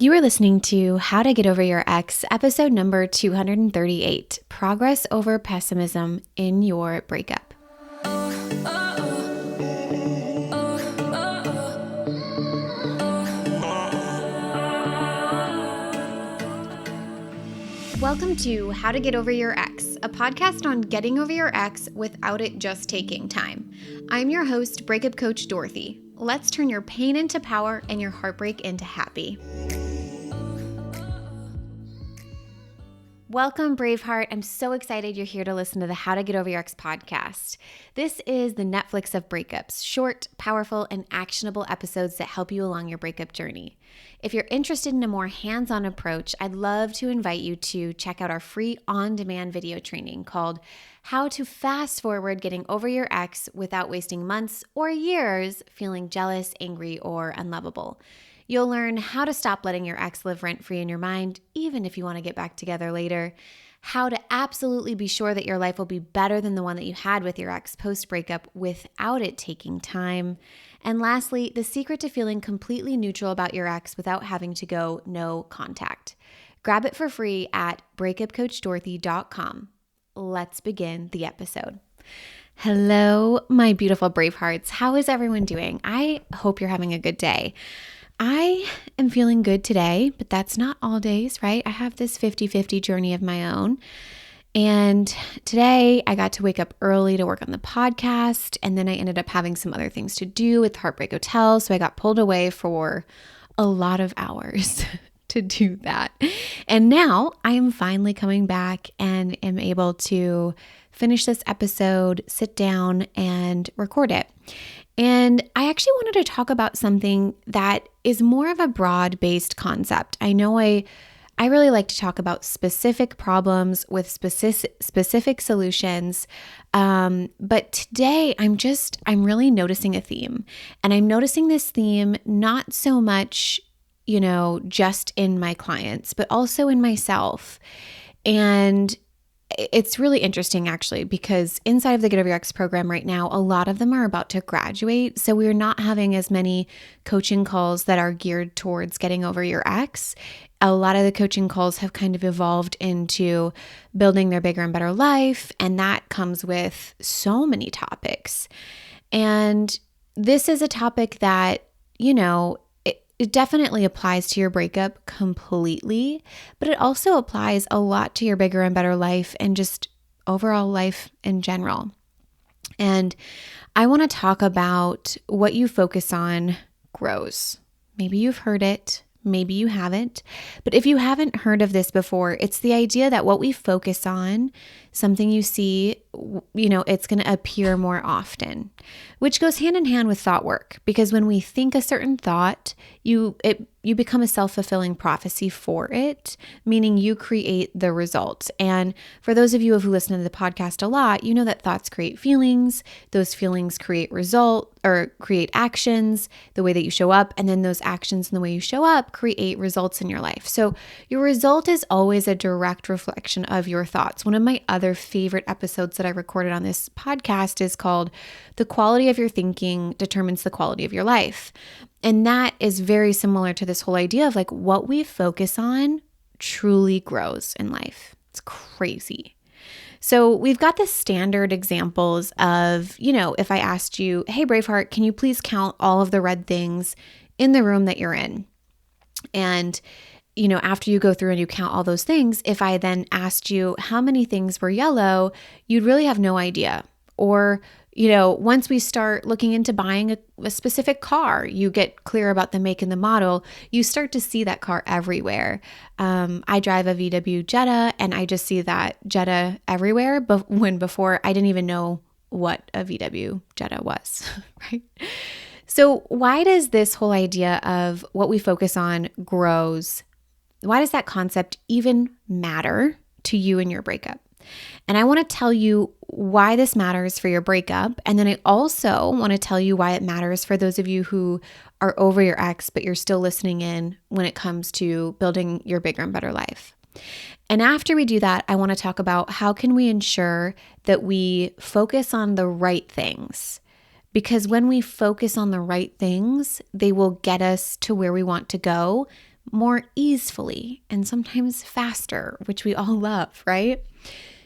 You are listening to How to Get Over Your Ex, episode number 238, Progress Over Pessimism in Your Breakup. Welcome to How to Get Over Your Ex, a podcast on getting over your ex without it just taking time. I'm your host, Breakup Coach Dorothy. Let's turn your pain into power and your heartbreak into happy. Welcome, Braveheart. I'm so excited you're here to listen to the How to Get Over Your Ex podcast. This is the Netflix of breakups, short, powerful, and actionable episodes that help you along your breakup journey. If you're interested in a more hands-on approach, I'd love to invite you to check out our free on-demand video training called How to Fast Forward Getting Over Your Ex Without Wasting Months or Years Feeling Jealous, Angry, or Unlovable. You'll learn how to stop letting your ex live rent-free in your mind, even if you want to get back together later, how to absolutely be sure that your life will be better than the one that you had with your ex post-breakup without it taking time, and lastly, the secret to feeling completely neutral about your ex without having to go no contact. Grab it for free at breakupcoachdorothy.com. Let's begin the episode. Hello, my beautiful Bravehearts. How is everyone doing? I hope you're having a good day. I am feeling good today, but that's not all days, right? I have this 50-50 journey of my own. And today I got to wake up early to work on the podcast. And then I ended up having some other things to do with Heartbreak Hotel. So I got pulled away for a lot of hours to do that. And now I am finally coming back and am able to finish this episode, sit down and record it. And I actually wanted to talk about something that is more of a broad-based concept. I know I really like to talk about specific problems with specific solutions. But today I'm really noticing a theme. And I'm noticing this theme not so much, just in my clients, but also in myself. And it's really interesting actually, because inside of the Get Over Your Ex program right now, a lot of them are about to graduate. So we're not having as many coaching calls that are geared towards getting over your ex. A lot of the coaching calls have kind of evolved into building their bigger and better life. And that comes with so many topics. And this is a topic that, it definitely applies to your breakup completely, but it also applies a lot to your bigger and better life and just overall life in general. And I want to talk about what you focus on grows. Maybe you've heard it, maybe you haven't, but if you haven't heard of this before, it's the idea that what we focus on, something you see, it's going to appear more often, which goes hand in hand with thought work, because when we think a certain thought, you become a self-fulfilling prophecy for it, meaning you create the results. And for those of you who listen to the podcast a lot, you know that thoughts create feelings, those feelings create create actions, the way that you show up, and then those actions and the way you show up create results in your life. So your result is always a direct reflection of your thoughts. One of my other favorite episodes that I recorded on this podcast is called The Quality of Your Thinking Determines the Quality of Your Life. And that is very similar to this whole idea of like what we focus on truly grows in life. It's crazy. So we've got the standard examples of, if I asked you, hey, Braveheart, can you please count all of the red things in the room that you're in? And after you go through and you count all those things, if I then asked you how many things were yellow, you'd really have no idea. Or, once we start looking into buying a specific car, you get clear about the make and the model, you start to see that car everywhere. I drive a VW Jetta and I just see that Jetta everywhere, but when before I didn't even know what a VW Jetta was, right? So why does this whole idea of what we focus on grows, why does that concept even matter to you in your breakup? And I want to tell you why this matters for your breakup. And then I also want to tell you why it matters for those of you who are over your ex, but you're still listening in when it comes to building your bigger and better life. And after we do that, I want to talk about how can we ensure that we focus on the right things. Because when we focus on the right things, they will get us to where we want to go more easily and sometimes faster, which we all love, right?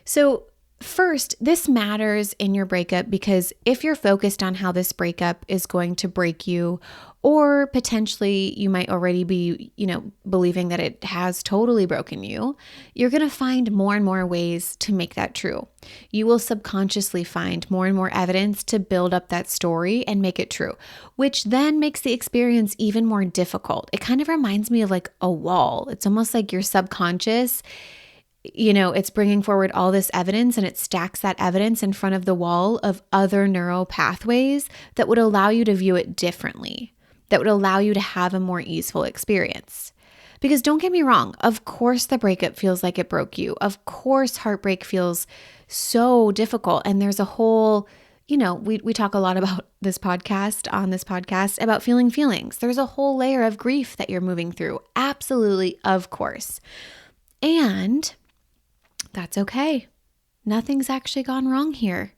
So first, this matters in your breakup because if you're focused on how this breakup is going to break you, or potentially you might already be, believing that it has totally broken you, you're going to find more and more ways to make that true. You will subconsciously find more and more evidence to build up that story and make it true, which then makes the experience even more difficult. It kind of reminds me of like a wall. It's almost like your subconscious, it's bringing forward all this evidence and it stacks that evidence in front of the wall of other neural pathways that would allow you to view it differently, that would allow you to have a more easeful experience. Because don't get me wrong, of course the breakup feels like it broke you. Of course heartbreak feels so difficult. And there's a whole, we talk a lot about on this podcast about feeling feelings. There's a whole layer of grief that you're moving through. Absolutely, of course. And that's okay. Nothing's actually gone wrong here.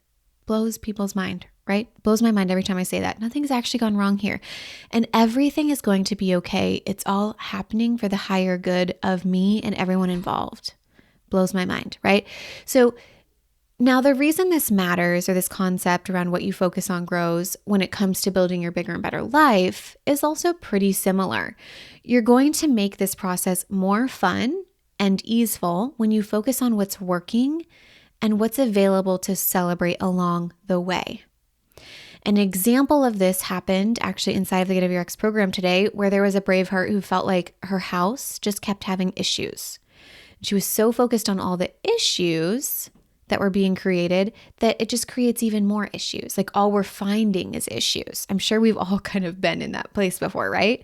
Blows people's mind, right? Blows my mind every time I say that. Nothing's actually gone wrong here. And everything is going to be okay. It's all happening for the higher good of me and everyone involved. Blows my mind, right? So now the reason this matters, or this concept around what you focus on grows when it comes to building your bigger and better life, is also pretty similar. You're going to make this process more fun and easeful when you focus on what's working and what's available to celebrate along the way. An example of this happened actually inside of the Get Over Your Ex program today, where there was a brave heart who felt like her house just kept having issues. She was so focused on all the issues that were being created that it just creates even more issues. Like all we're finding is issues. I'm sure we've all kind of been in that place before, right?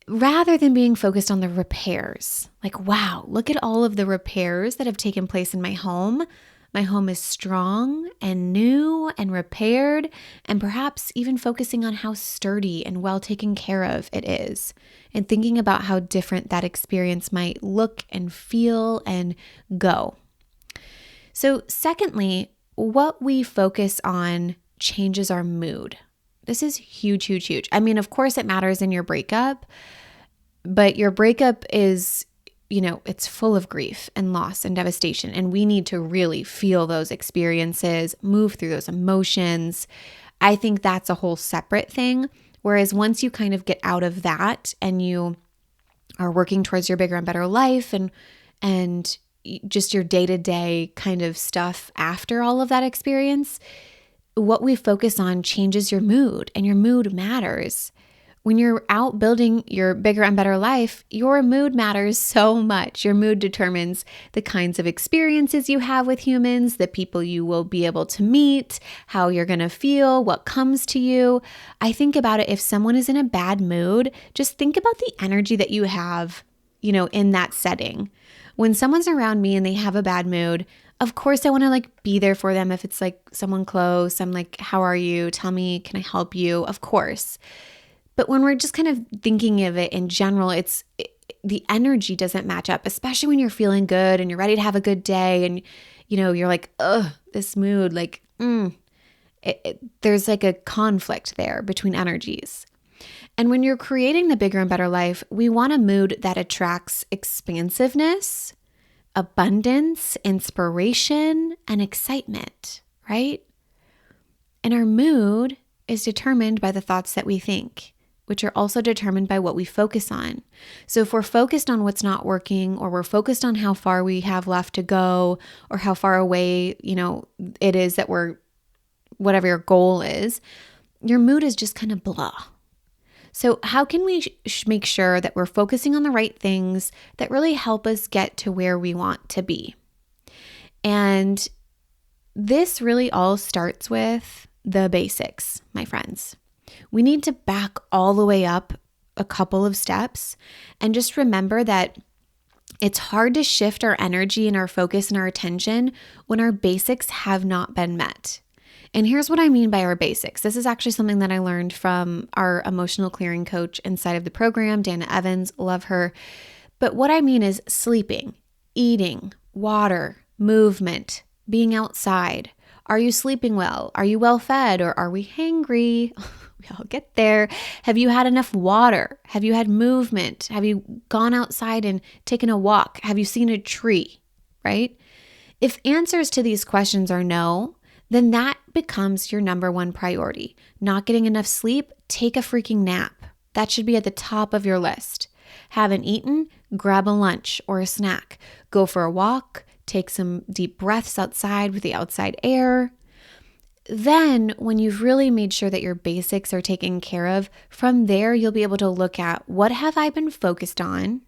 Rather than being focused on the repairs, like, wow, look at all of the repairs that have taken place in my home. My home is strong and new and repaired, and perhaps even focusing on how sturdy and well taken care of it is, and thinking about how different that experience might look and feel and go. So secondly, what we focus on changes our mood. This is huge, huge, huge. I mean, of course it matters in your breakup, but your breakup is, it's full of grief and loss and devastation. And we need to really feel those experiences, move through those emotions. I think that's a whole separate thing. Whereas once you kind of get out of that and you are working towards your bigger and better life and just your day-to-day kind of stuff after all of that experience, what we focus on changes your mood, and your mood matters. When you're out building your bigger and better life, your mood matters so much. Your mood determines the kinds of experiences you have with humans, the people you will be able to meet, how you're going to feel, what comes to you. I think about it, if someone is in a bad mood, just think about the energy that you have, in that setting. When someone's around me and they have a bad mood, of course I want to be there for them. If it's someone close, I'm like, how are you? Tell me, can I help you? Of course. But when we're just kind of thinking of it in general, the energy doesn't match up, especially when you're feeling good and you're ready to have a good day and, you're like, ugh, this mood, there's a conflict there between energies. And when you're creating the bigger and better life, we want a mood that attracts expansiveness, abundance, inspiration, and excitement, right? And our mood is determined by the thoughts that we think, which are also determined by what we focus on. So if we're focused on what's not working, or we're focused on how far we have left to go, or how far away, it is that whatever your goal is, your mood is just kind of blah. So how can we make sure that we're focusing on the right things that really help us get to where we want to be? And this really all starts with the basics, my friends. We need to back all the way up a couple of steps and just remember that it's hard to shift our energy and our focus and our attention when our basics have not been met. And here's what I mean by our basics. This is actually something that I learned from our emotional clearing coach inside of the program, Dana Evans, love her. But what I mean is sleeping, eating, water, movement, being outside. Are you sleeping well? Are you well fed? Or are we hangry? I'll get there. Have you had enough water? Have you had movement? Have you gone outside and taken a walk? Have you seen a tree? Right? If answers to these questions are no, then that becomes your number one priority. Not getting enough sleep? Take a freaking nap. That should be at the top of your list. Haven't eaten? Grab a lunch or a snack. Go for a walk. Take some deep breaths outside with the outside air. Then, when you've really made sure that your basics are taken care of, from there, you'll be able to look at what have I been focused on?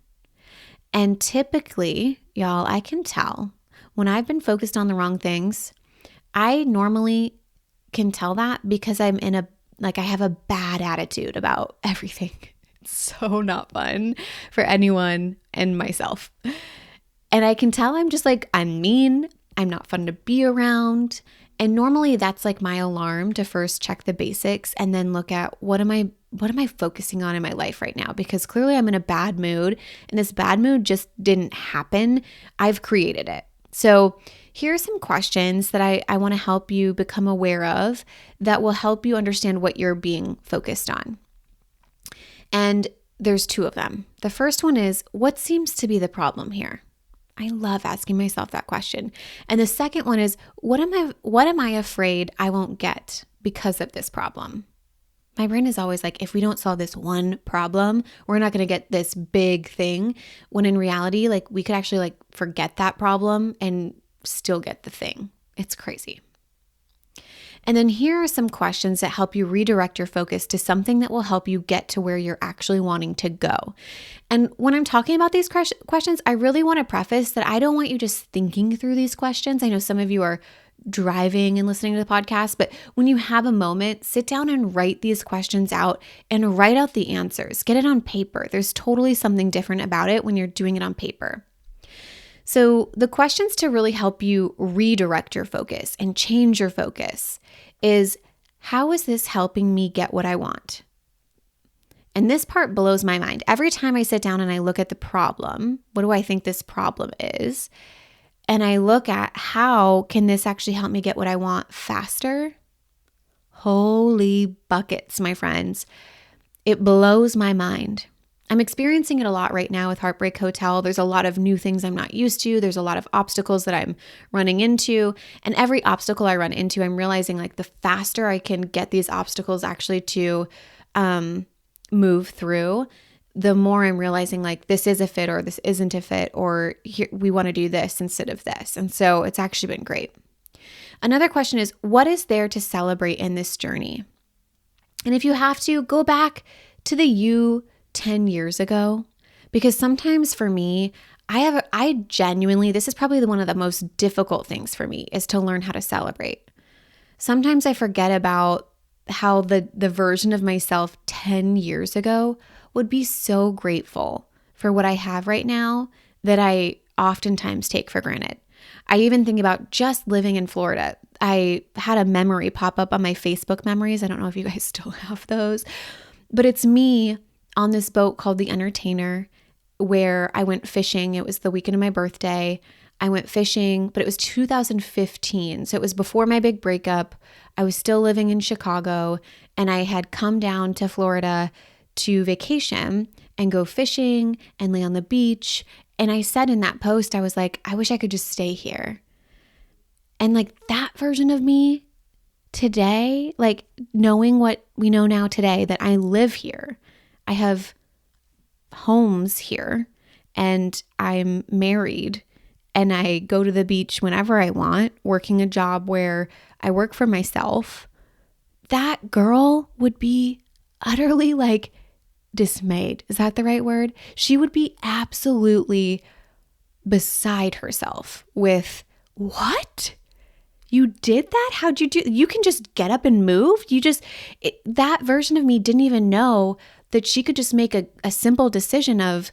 And typically, y'all, I can tell when I've been focused on the wrong things, I normally can tell that because I have a bad attitude about everything. It's so not fun for anyone and myself. And I can tell I'm mean, I'm not fun to be around. And normally that's like my alarm to first check the basics and then look at what am I focusing on in my life right now? Because clearly I'm in a bad mood and this bad mood just didn't happen. I've created it. So here are some questions that I want to help you become aware of that will help you understand what you're being focused on. And there's two of them. The first one is, what seems to be the problem here? I love asking myself that question. And the second one is, what am I afraid I won't get because of this problem? My brain is always like, if we don't solve this one problem, we're not going to get this big thing. When in reality, we could actually forget that problem and still get the thing. It's crazy. And then here are some questions that help you redirect your focus to something that will help you get to where you're actually wanting to go. And when I'm talking about these questions, I really want to preface that I don't want you just thinking through these questions. I know some of you are driving and listening to the podcast, but when you have a moment, sit down and write these questions out and write out the answers. Get it on paper. There's totally something different about it when you're doing it on paper. So the questions to really help you redirect your focus and change your focus is, how is this helping me get what I want? And this part blows my mind. Every time I sit down and I look at the problem, what do I think this problem is? And I look at how can this actually help me get what I want faster? Holy buckets, my friends. It blows my mind. I'm experiencing it a lot right now with Heartbreak Hotel. There's a lot of new things I'm not used to. There's a lot of obstacles that I'm running into. And every obstacle I run into, I'm realizing the faster I can get these obstacles actually to move through, the more I'm realizing this is a fit or this isn't a fit, or here, we want to do this instead of this. And so it's actually been great. Another question is, what is there to celebrate in this journey? And if you have to, go back to the you 10 years ago, because sometimes for me, I genuinely, this is probably one of the most difficult things for me, is to learn how to celebrate. Sometimes I forget about how the version of myself 10 years ago would be so grateful for what I have right now that I oftentimes take for granted. I even think about just living in Florida. I had a memory pop up on my Facebook memories. I don't know if you guys still have those, but it's me on this boat called the Entertainer, where I went fishing. It was the weekend of my birthday. I went fishing, but it was 2015. So it was before my big breakup. I was still living in Chicago, and I had come down to Florida to vacation and go fishing and lay on the beach. And I said in that post, I was like, I wish I could just stay here. And that version of me today, knowing what we know now today, that I live here, I have homes here, and I'm married, and I go to the beach whenever I want, working a job where I work for myself, that girl would be utterly dismayed. Is that the right word? She would be absolutely beside herself with, what? You did that? How'd you do? You can just get up and move? That version of me didn't even know that she could just make a simple decision of,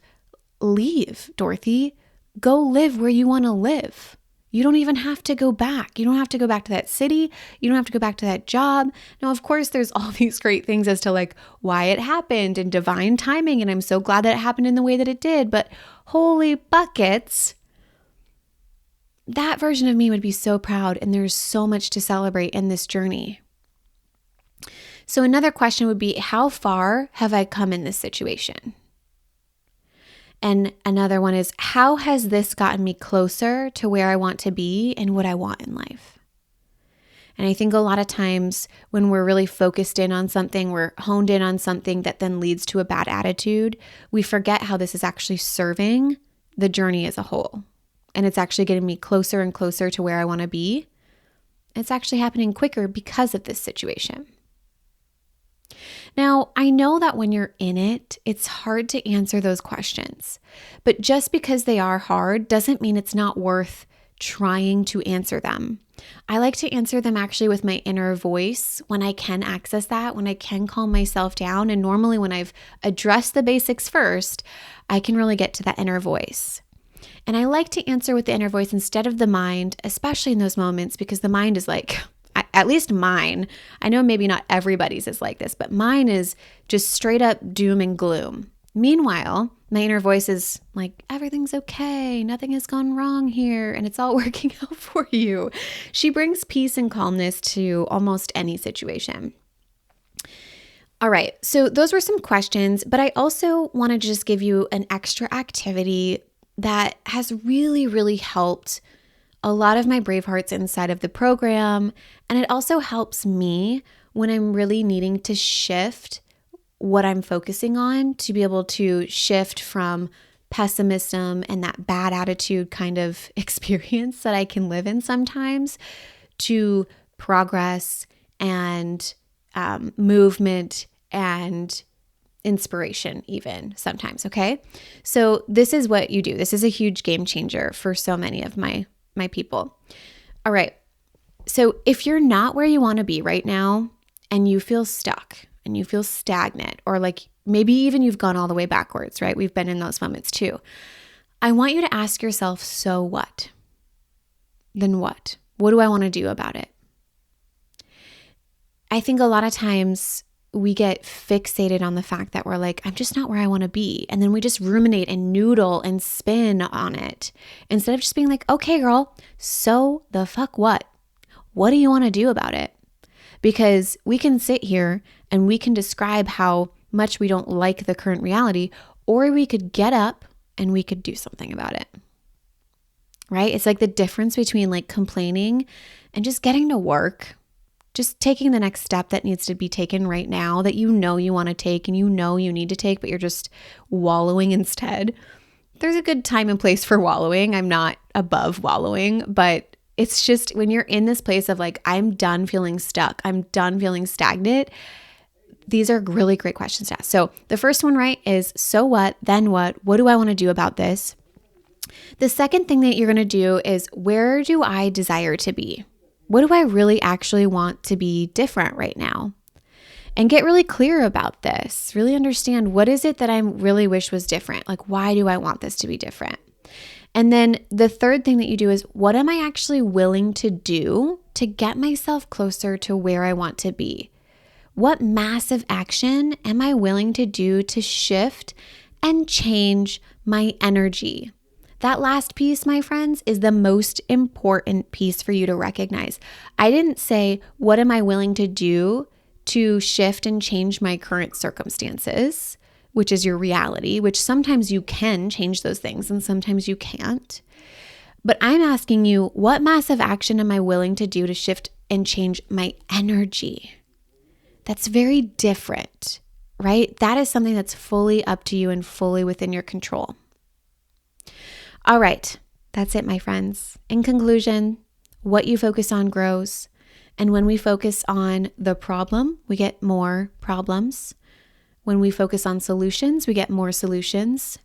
leave, Dorothy. Go live where you want to live. You don't even have to go back. You don't have to go back to that city. You don't have to go back to that job. Now, of course, there's all these great things as to why it happened and divine timing. And I'm so glad that it happened in the way that it did. But holy buckets, that version of me would be so proud. And there's so much to celebrate in this journey. So another question would be, how far have I come in this situation? And another one is, how has this gotten me closer to where I want to be and what I want in life? And I think a lot of times when we're really focused in on something, we're honed in on something that then leads to a bad attitude, we forget how this is actually serving the journey as a whole. And it's actually getting me closer and closer to where I want to be. It's actually happening quicker because of this situation. Now, I know that when you're in it, it's hard to answer those questions. But just because they are hard doesn't mean it's not worth trying to answer them. I like to answer them actually with my inner voice when I can access that, when I can calm myself down. And normally when I've addressed the basics first, I can really get to that inner voice. And I like to answer with the inner voice instead of the mind, especially in those moments, because the mind is like, at least mine, I know maybe not everybody's is like this, but mine is just straight up doom and gloom. Meanwhile, my inner voice is like, everything's okay, nothing has gone wrong here, and it's all working out for you. She brings peace and calmness to almost any situation. All right, so those were some questions, but I also want to just give you an extra activity that has really, really helped a lot of my brave hearts inside of the program. And it also helps me when I'm really needing to shift what I'm focusing on, to be able to shift from pessimism and that bad attitude kind of experience that I can live in sometimes to progress and movement and inspiration even sometimes, okay? So this is what you do. This is a huge game changer for so many of my people. All right. So if you're not where you want to be right now and you feel stuck and you feel stagnant, or like maybe even you've gone all the way backwards, right? We've been in those moments too. I want you to ask yourself, so what? Then what? What do I want to do about it? I think a lot of times we get fixated on the fact that we're like, I'm just not where I want to be. And then we just ruminate and noodle and spin on it instead of just being like, okay, girl, so the fuck what? What do you want to do about it? Because we can sit here and we can describe how much we don't like the current reality, or we could get up and we could do something about it. Right? It's like the difference between like complaining and just getting to work. Just taking the next step that needs to be taken right now that you know you want to take and you know you need to take, but you're just wallowing instead. There's a good time and place for wallowing. I'm not above wallowing, but it's just when you're in this place of like, I'm done feeling stuck, I'm done feeling stagnant, these are really great questions to ask. So the first one, right, is so what, then what? What do I want to do about this? The second thing that you're going to do is, where do I desire to be? What do I really actually want to be different right now? And get really clear about this. Really understand, what is it that I really wish was different? Like, why do I want this to be different? And then the third thing that you do is, what am I actually willing to do to get myself closer to where I want to be? What massive action am I willing to do to shift and change my energy? That last piece, my friends, is the most important piece for you to recognize. I didn't say, what am I willing to do to shift and change my current circumstances, which is your reality, which sometimes you can change those things and sometimes you can't. But I'm asking you, what massive action am I willing to do to shift and change my energy? That's very different, right? That is something that's fully up to you and fully within your control. All right, that's it, my friends. In conclusion, what you focus on grows. And when we focus on the problem, we get more problems. When we focus on solutions, we get more solutions.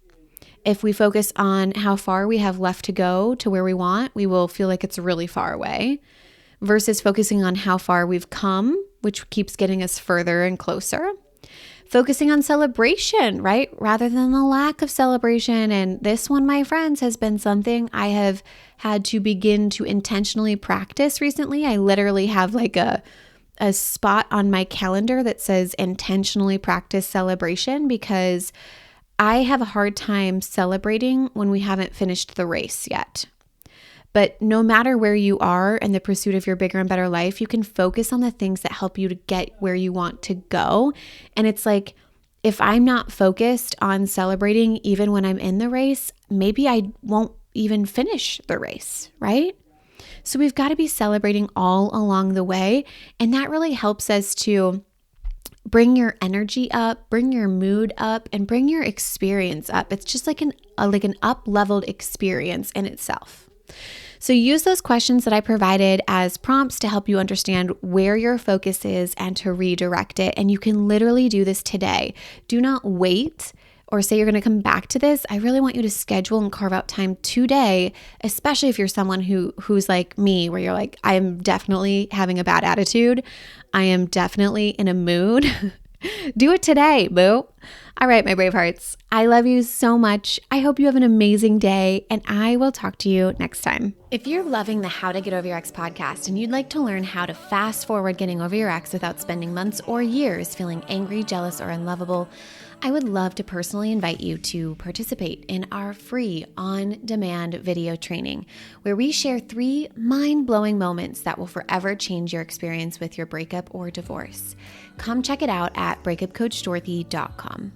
If we focus on how far we have left to go to where we want, we will feel like it's really far away, versus focusing on how far we've come, which keeps getting us further and closer. Focusing on celebration, right? Rather than the lack of celebration. And this one, my friends, has been something I have had to begin to intentionally practice recently. I literally have like a spot on my calendar that says intentionally practice celebration, because I have a hard time celebrating when we haven't finished the race yet. But no matter where you are in the pursuit of your bigger and better life, you can focus on the things that help you to get where you want to go. And it's like, if I'm not focused on celebrating even when I'm in the race, maybe I won't even finish the race, right? So we've got to be celebrating all along the way. And that really helps us to bring your energy up, bring your mood up, and bring your experience up. It's just like an up-leveled experience in itself. So use those questions that I provided as prompts to help you understand where your focus is and to redirect it. And you can literally do this today. Do not wait or say you're going to come back to this. I really want you to schedule and carve out time today, especially if you're someone who's like me, where you're like, I am definitely having a bad attitude. I am definitely in a mood. Do it today, boo. All right, my brave hearts. I love you so much. I hope you have an amazing day, and I will talk to you next time. If you're loving the How to Get Over Your Ex podcast and you'd like to learn how to fast forward getting over your ex without spending months or years feeling angry, jealous, or unlovable, I would love to personally invite you to participate in our free on-demand video training, where we share 3 mind-blowing moments that will forever change your experience with your breakup or divorce. Come check it out at breakupcoachdorothy.com.